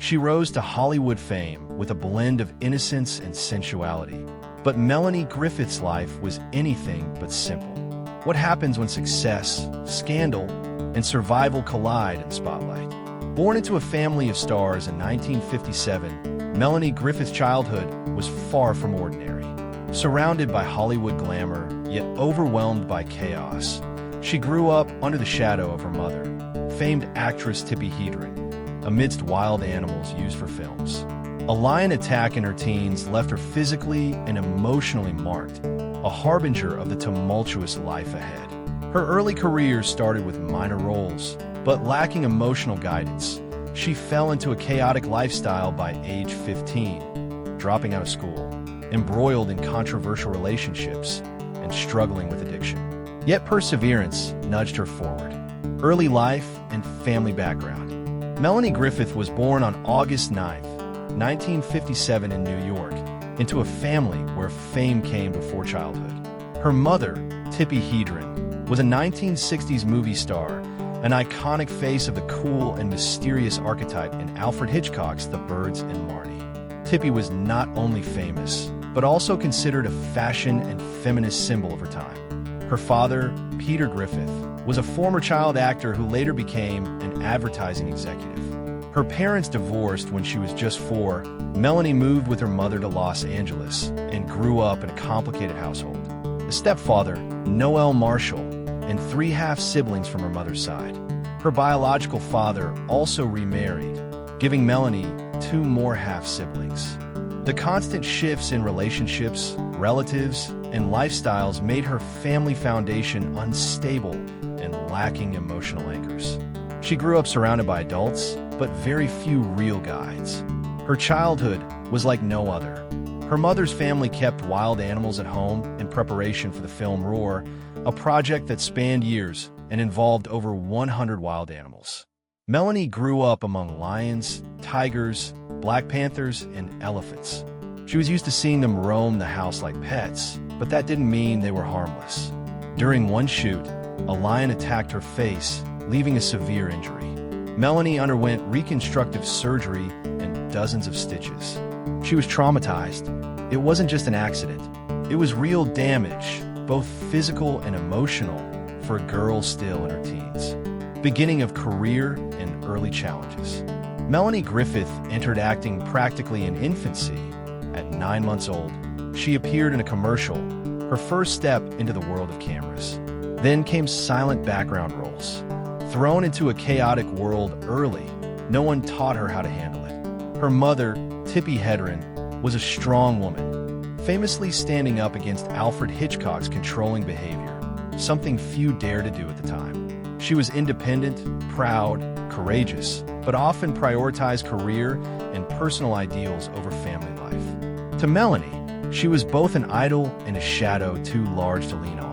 She rose to Hollywood fame with a blend of innocence and sensuality. But Melanie Griffith's life was anything but simple. What happens when success, scandal, and survival collide in the spotlight? Born into a family of stars in 1957, Melanie Griffith's childhood was far from ordinary. Surrounded by Hollywood glamour, yet overwhelmed by chaos, she grew up under the shadow of her mother, famed actress Tippi Hedren, amidst wild animals used for films. A lion attack in her teens left her physically and emotionally marked, a harbinger of the tumultuous life ahead. Her early career started with minor roles, but lacking emotional guidance, she fell into a chaotic lifestyle by age 15, dropping out of school, embroiled in controversial relationships, and struggling with addiction. Yet perseverance nudged her forward. Early life and family background. Melanie Griffith was born on August 9, 1957 in New York, into a family where fame came before childhood. Her mother, Tippi Hedren, was a 1960s movie star, an iconic face of the cool and mysterious archetype in Alfred Hitchcock's The Birds and Marnie. Tippi was not only famous, but also considered a fashion and feminist symbol of her time. Her father, Peter Griffith, was a former child actor who later became an advertising executive. Her parents divorced when she was just 4. Melanie moved with her mother to Los Angeles and grew up in a complicated household. A stepfather, Noel Marshall, and 3 half-siblings from her mother's side. Her biological father also remarried, giving Melanie 2 more half-siblings. The constant shifts in relationships, relatives, and lifestyles made her family foundation unstable and lacking emotional anchors. She grew up surrounded by adults, but very few real guides. Her childhood was like no other. Her mother's family kept wild animals at home in preparation for the film Roar, a project that spanned years and involved over 100 wild animals. Melanie grew up among lions, tigers, black panthers, and elephants. She was used to seeing them roam the house like pets, but that didn't mean they were harmless. During one shoot, a lion attacked her face, leaving a severe injury. Melanie underwent reconstructive surgery and dozens of stitches. She was traumatized. It wasn't just an accident. It was real damage, both physical and emotional, for a girl still in her teens. Beginning of career and early challenges. Melanie Griffith entered acting practically in infancy. At 9 months old, she appeared in a commercial, her first step into the world of cameras. Then came silent background roles. Thrown into a chaotic world early, no one taught her how to handle it. Her mother, Tippi Hedren, was a strong woman, famously standing up against Alfred Hitchcock's controlling behavior, something few dared to do at the time. She was independent, proud, courageous, but often prioritized career and personal ideals over family life. To Melanie, she was both an idol and a shadow too large to lean on.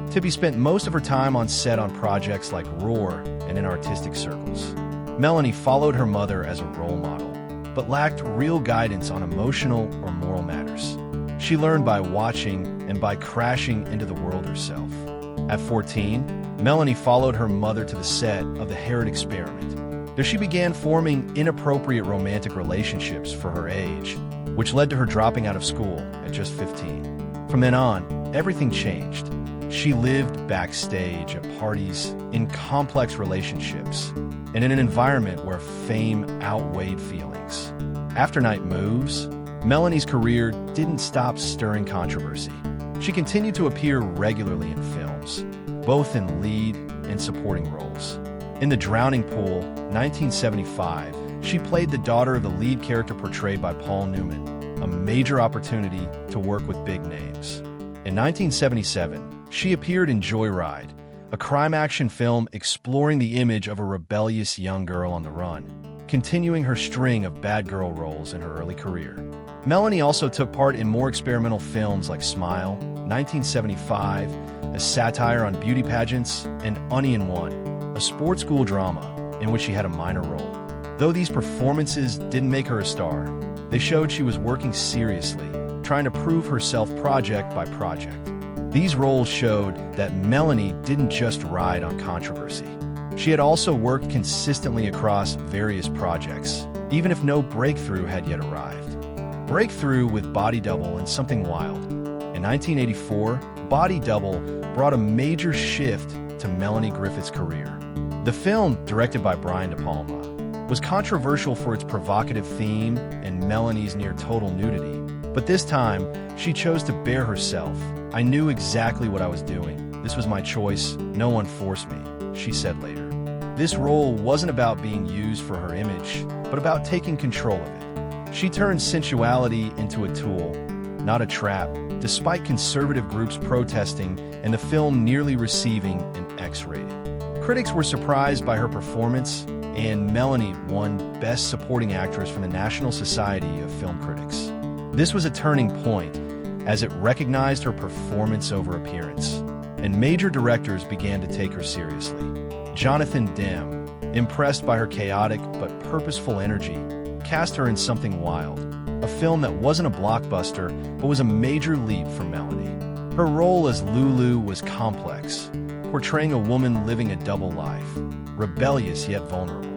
Tippi spent most of her time on set on projects like Roar and in artistic circles. Melanie followed her mother as a role model, but lacked real guidance on emotional or moral matters. She learned by watching and by crashing into the world herself. At 14, Melanie followed her mother to the set of The Herod Experiment. There she began forming inappropriate romantic relationships for her age, which led to her dropping out of school at just 15. From then on, everything changed. She lived backstage at parties, in complex relationships, and in an environment where fame outweighed feelings. After Night Moves, Melanie's career didn't stop stirring controversy. She continued to appear regularly in films, both in lead and supporting roles. In The Drowning Pool, 1975, she played the daughter of the lead character portrayed by Paul Newman, a major opportunity to work with big names. In 1977, she appeared in Joyride, a crime action film exploring the image of a rebellious young girl on the run, continuing her string of bad girl roles in her early career. Melanie also took part in more experimental films like Smile, 1975, a satire on beauty pageants, and Onion One, a sports school drama in which she had a minor role. Though these performances didn't make her a star, they showed she was working seriously, trying to prove herself project by project. These roles showed that Melanie didn't just ride on controversy. She had also worked consistently across various projects, even if no breakthrough had yet arrived. Breakthrough with Body Double and Something Wild. In 1984, Body Double brought a major shift to Melanie Griffith's career. The film, directed by Brian De Palma, was controversial for its provocative theme and Melanie's near-total nudity. But this time, she chose to bare herself. "I knew exactly what I was doing. This was my choice. No one forced me," she said later. This role wasn't about being used for her image, but about taking control of it. She turned sensuality into a tool, not a trap, despite conservative groups protesting and the film nearly receiving an X rating. Critics were surprised by her performance, and Melanie won Best Supporting Actress from the National Society of Film Critics. This was a turning point, as it recognized her performance over appearance, and major directors began to take her seriously. Jonathan Demme, impressed by her chaotic but purposeful energy, cast her in Something Wild, a film that wasn't a blockbuster but was a major leap for Melanie. Her role as Lulu was complex, portraying a woman living a double life, rebellious yet vulnerable.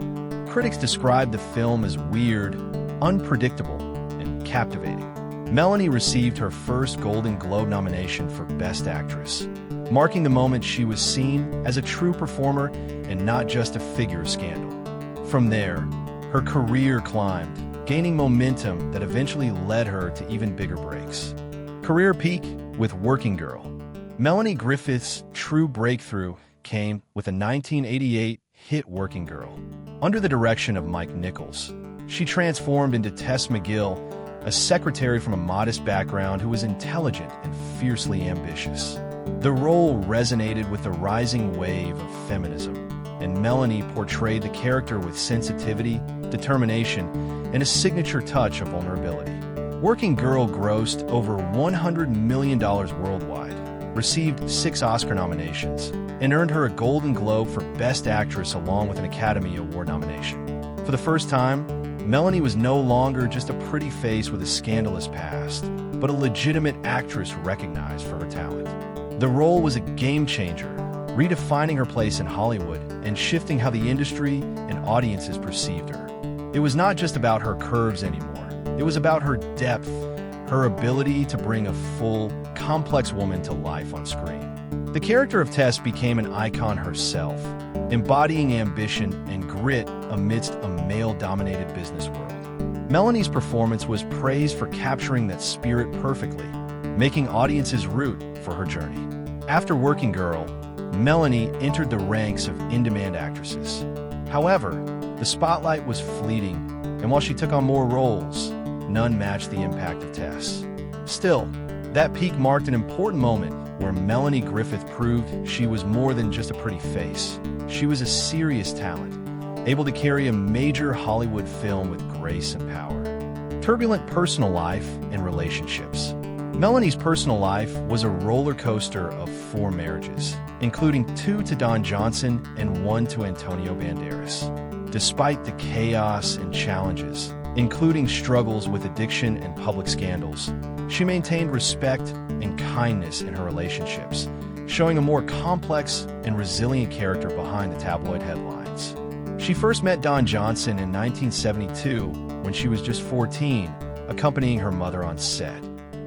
Critics described the film as weird, unpredictable, and captivating. Melanie received her first Golden Globe nomination for Best Actress, marking the moment she was seen as a true performer and not just a figure of scandal. From there, her career climbed, gaining momentum that eventually led her to even bigger breaks. Career peak with Working Girl. Melanie Griffith's true breakthrough came with a 1988 hit Working Girl. Under the direction of Mike Nichols, she transformed into Tess McGill, a secretary from a modest background who was intelligent and fiercely ambitious. The role resonated with the rising wave of feminism, and Melanie portrayed the character with sensitivity, determination, and a signature touch of vulnerability. Working Girl grossed over $100 million worldwide, received 6 Oscar nominations, and earned her a Golden Globe for Best Actress along with an Academy Award nomination. For the first time, Melanie was no longer just a pretty face with a scandalous past, but a legitimate actress recognized for her talent. The role was a game changer, redefining her place in Hollywood and shifting how the industry and audiences perceived her. It was not just about her curves anymore. It was about her depth, her ability to bring a full, complex woman to life on screen. The character of Tess became an icon herself, embodying ambition and grit amidst a male-dominated business world. Melanie's performance was praised for capturing that spirit perfectly, making audiences root for her journey. After Working Girl, Melanie entered the ranks of in-demand actresses. However, the spotlight was fleeting, and while she took on more roles, none matched the impact of Tess. Still, that peak marked an important moment where Melanie Griffith proved she was more than just a pretty face. She was a serious talent, able to carry a major Hollywood film with grace and power. Turbulent personal life and relationships. Melanie's personal life was a roller coaster of 4 marriages, including 2 to Don Johnson and 1 to Antonio Banderas. Despite the chaos and challenges, including struggles with addiction and public scandals, she maintained respect and kindness in her relationships, showing a more complex and resilient character behind the tabloid headlines. She first met Don Johnson in 1972 when she was just 14, accompanying her mother on set.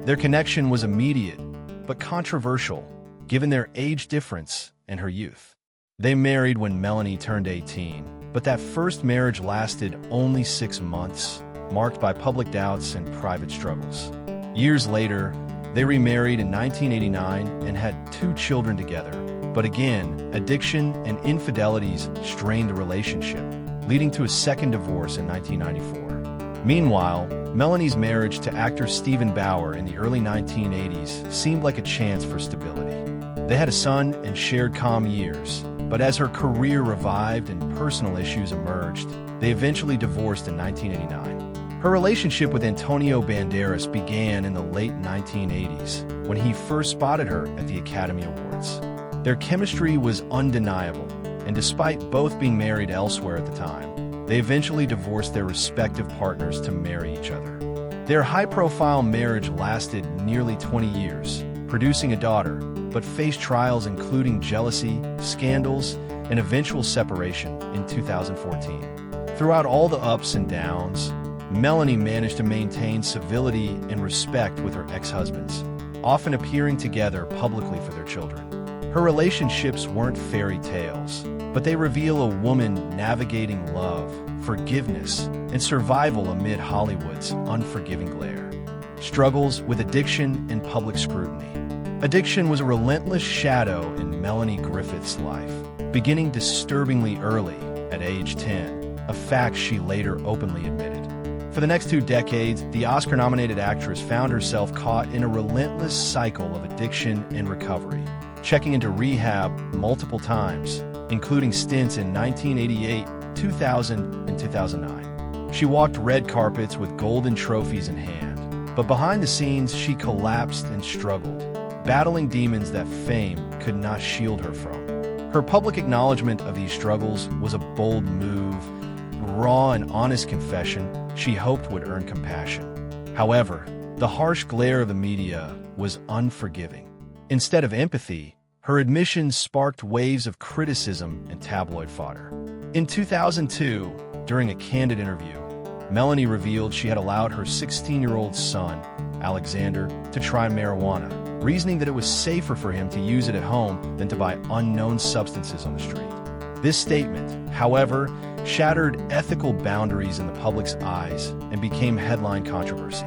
Their connection was immediate, but controversial, given their age difference and her youth. They married when Melanie turned 18, but that first marriage lasted only 6 months, marked by public doubts and private struggles. Years later, they remarried in 1989 and had 2 children together. But again, addiction and infidelities strained the relationship, leading to a second divorce in 1994. Meanwhile, Melanie's marriage to actor Stephen Bauer in the early 1980s seemed like a chance for stability. They had a son and shared calm years, but as her career revived and personal issues emerged, they eventually divorced in 1989. Her relationship with Antonio Banderas began in the late 1980s, when he first spotted her at the Academy Awards. Their chemistry was undeniable, and despite both being married elsewhere at the time, they eventually divorced their respective partners to marry each other. Their high-profile marriage lasted nearly 20 years, producing a daughter, but faced trials including jealousy, scandals, and eventual separation in 2014. Throughout all the ups and downs, Melanie managed to maintain civility and respect with her ex-husbands, often appearing together publicly for their children. Her relationships weren't fairy tales, but they reveal a woman navigating love, forgiveness, and survival amid Hollywood's unforgiving glare. Struggles with addiction and public scrutiny. Addiction was a relentless shadow in Melanie Griffith's life, beginning disturbingly early, at age 10, a fact she later openly admitted. For the next 2 decades, the Oscar-nominated actress found herself caught in a relentless cycle of addiction and recovery, checking into rehab multiple times, including stints in 1988, 2000, and 2009. She walked red carpets with golden trophies in hand, but behind the scenes, she collapsed and struggled, battling demons that fame could not shield her from. Her public acknowledgement of these struggles was a bold move, raw and honest confession she hoped would earn compassion. However, the harsh glare of the media was unforgiving. Instead of empathy, her admissions sparked waves of criticism and tabloid fodder. In 2002, during a candid interview, Melanie revealed she had allowed her 16-year-old son, Alexander, to try marijuana, reasoning that it was safer for him to use it at home than to buy unknown substances on the street. This statement, however, shattered ethical boundaries in the public's eyes and became headline controversy.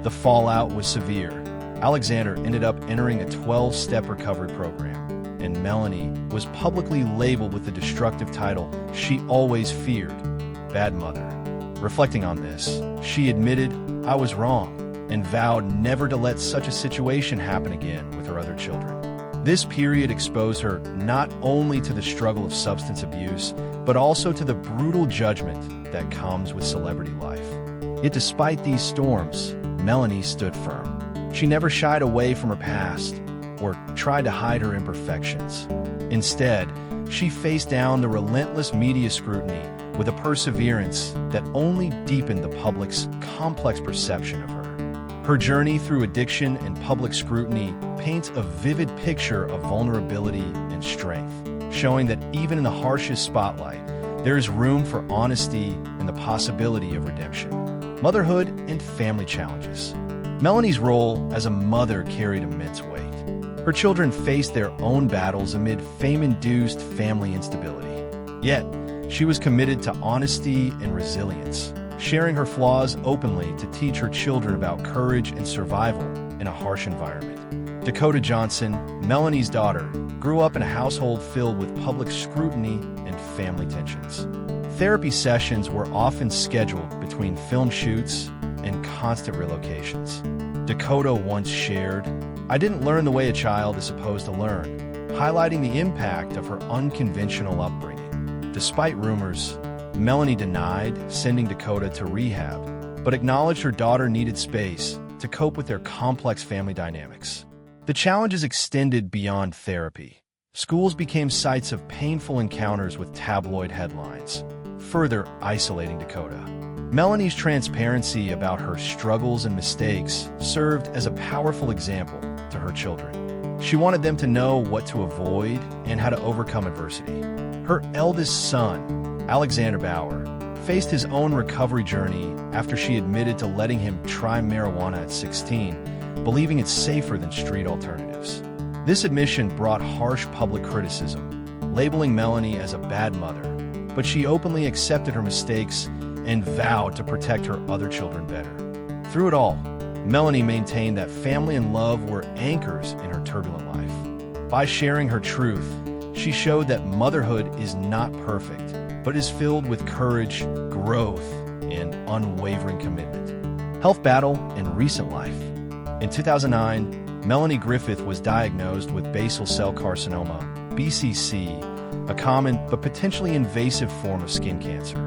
The fallout was severe. Alexander ended up entering a 12-step recovery program, and Melanie was publicly labeled with the destructive title she always feared, Bad Mother. Reflecting on this, she admitted, "I was wrong," and vowed never to let such a situation happen again with her other children. This period exposed her not only to the struggle of substance abuse, but also to the brutal judgment that comes with celebrity life. Yet despite these storms, Melanie stood firm. She never shied away from her past or tried to hide her imperfections. Instead, she faced down the relentless media scrutiny with a perseverance that only deepened the public's complex perception of her. Her journey through addiction and public scrutiny paints a vivid picture of vulnerability and strength, showing that even in the harshest spotlight, there is room for honesty and the possibility of redemption. Motherhood and family challenges. Melanie's role as a mother carried immense weight. Her children faced their own battles amid fame-induced family instability. Yet, she was committed to honesty and resilience, sharing her flaws openly to teach her children about courage and survival in a harsh environment. Dakota Johnson, Melanie's daughter, grew up in a household filled with public scrutiny and family tensions. Therapy sessions were often scheduled between film shoots and constant relocations. Dakota once shared, "I didn't learn the way a child is supposed to learn," highlighting the impact of her unconventional upbringing. Despite rumors, Melanie denied sending Dakota to rehab, but acknowledged her daughter needed space to cope with their complex family dynamics. The challenges extended beyond therapy. Schools became sites of painful encounters with tabloid headlines, further isolating Dakota. Melanie's transparency about her struggles and mistakes served as a powerful example to her children. She wanted them to know what to avoid and how to overcome adversity. Her eldest son, Alexander Bauer, faced his own recovery journey after she admitted to letting him try marijuana at 16, believing it's safer than street alternatives. This admission brought harsh public criticism, labeling Melanie as a bad mother, but she openly accepted her mistakes and vowed to protect her other children better. Through it all, Melanie maintained that family and love were anchors in her turbulent life. By sharing her truth, she showed that motherhood is not perfect, but is filled with courage, growth, and unwavering commitment. Health battle and recent life. In 2009, Melanie Griffith was diagnosed with basal cell carcinoma, BCC, a common but potentially invasive form of skin cancer.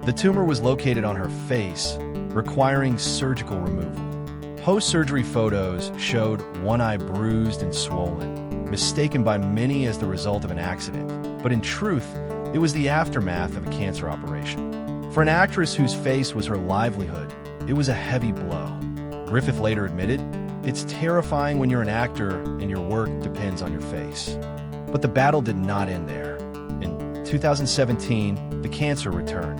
The tumor was located on her face, requiring surgical removal. Post-surgery photos showed one eye bruised and swollen, mistaken by many as the result of an accident, but in truth, it was the aftermath of a cancer operation. For an actress whose face was her livelihood, it was a heavy blow. Griffith later admitted, "It's terrifying when you're an actor and your work depends on your face." But the battle did not end there. In 2017, the cancer returned.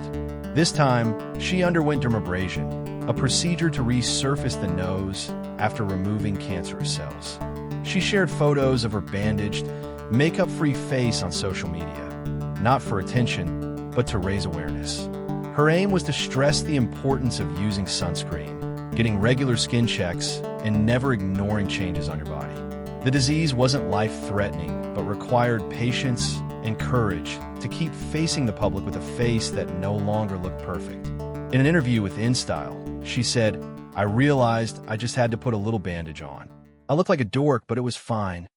This time, she underwent dermabrasion, a procedure to resurface the nose after removing cancerous cells. She shared photos of her bandaged, makeup-free face on social media, not for attention, but to raise awareness. Her aim was to stress the importance of using sunscreen, getting regular skin checks, and never ignoring changes on your body. The disease wasn't life-threatening, but required patience and courage to keep facing the public with a face that no longer looked perfect. In an interview with InStyle, she said, "I realized I just had to put a little bandage on. I looked like a dork, but it was fine."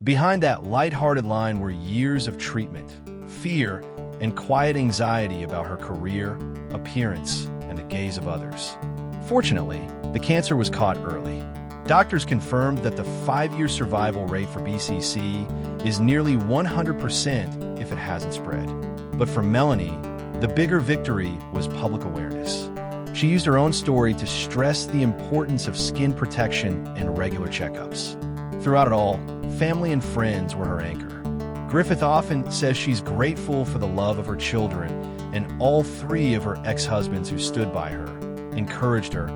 Behind that lighthearted line were years of treatment, fear, and quiet anxiety about her career, appearance, and the gaze of others. Fortunately, the cancer was caught early. Doctors confirmed that the 5-year survival rate for BCC is nearly 100% if it hasn't spread. But for Melanie, the bigger victory was public awareness. She used her own story to stress the importance of skin protection and regular checkups. Throughout it all, family and friends were her anchor. Griffith often says she's grateful for the love of her children and all 3 of her ex-husbands who stood by her, encouraged her,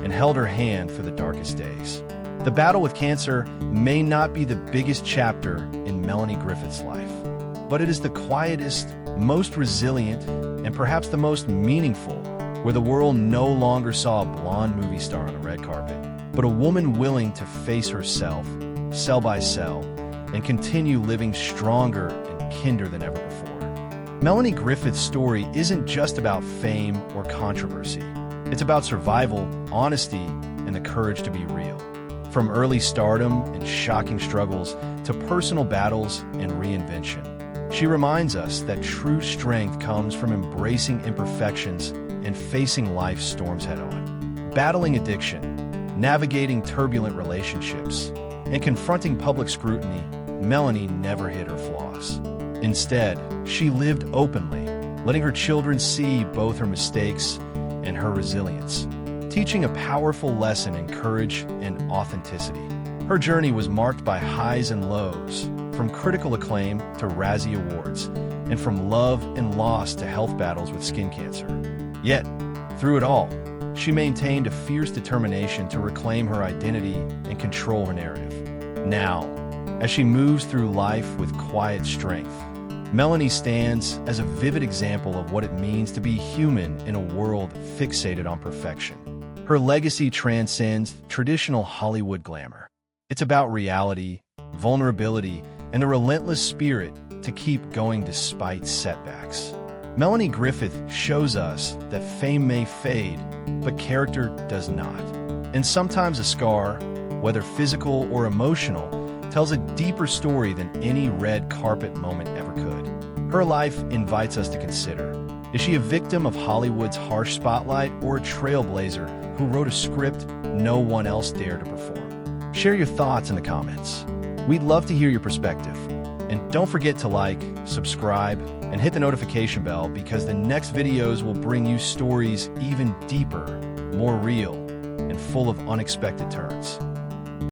and held her hand for the darkest days. The battle with cancer may not be the biggest chapter in Melanie Griffith's life, but it is the quietest, most resilient, and perhaps the most meaningful, where the world no longer saw a blonde movie star on the red carpet, but a woman willing to face herself, cell by cell, and continue living stronger and kinder than ever before. Melanie Griffith's story isn't just about fame or controversy. It's about survival, honesty, and the courage to be real. From early stardom and shocking struggles to personal battles and reinvention, she reminds us that true strength comes from embracing imperfections and facing life's storms head-on. Battling addiction, navigating turbulent relationships, and confronting public scrutiny, Melanie never hid her flaws. Instead, she lived openly, letting her children see both her mistakes and her resilience, teaching a powerful lesson in courage and authenticity. Her journey was marked by highs and lows, from critical acclaim to Razzie Awards, and from love and loss to health battles with skin cancer. Yet, through it all, she maintained a fierce determination to reclaim her identity and control her narrative. Now, as she moves through life with quiet strength, Melanie stands as a vivid example of what it means to be human in a world fixated on perfection. Her legacy transcends traditional Hollywood glamour. It's about reality, vulnerability, and the relentless spirit to keep going despite setbacks. Melanie Griffith shows us that fame may fade, but character does not. And sometimes a scar, whether physical or emotional, tells a deeper story than any red carpet moment ever could. Her life invites us to consider, is she a victim of Hollywood's harsh spotlight or a trailblazer who wrote a script no one else dared to perform? Share your thoughts in the comments. We'd love to hear your perspective. And don't forget to like, subscribe, and hit the notification bell because the next videos will bring you stories even deeper, more real, and full of unexpected turns.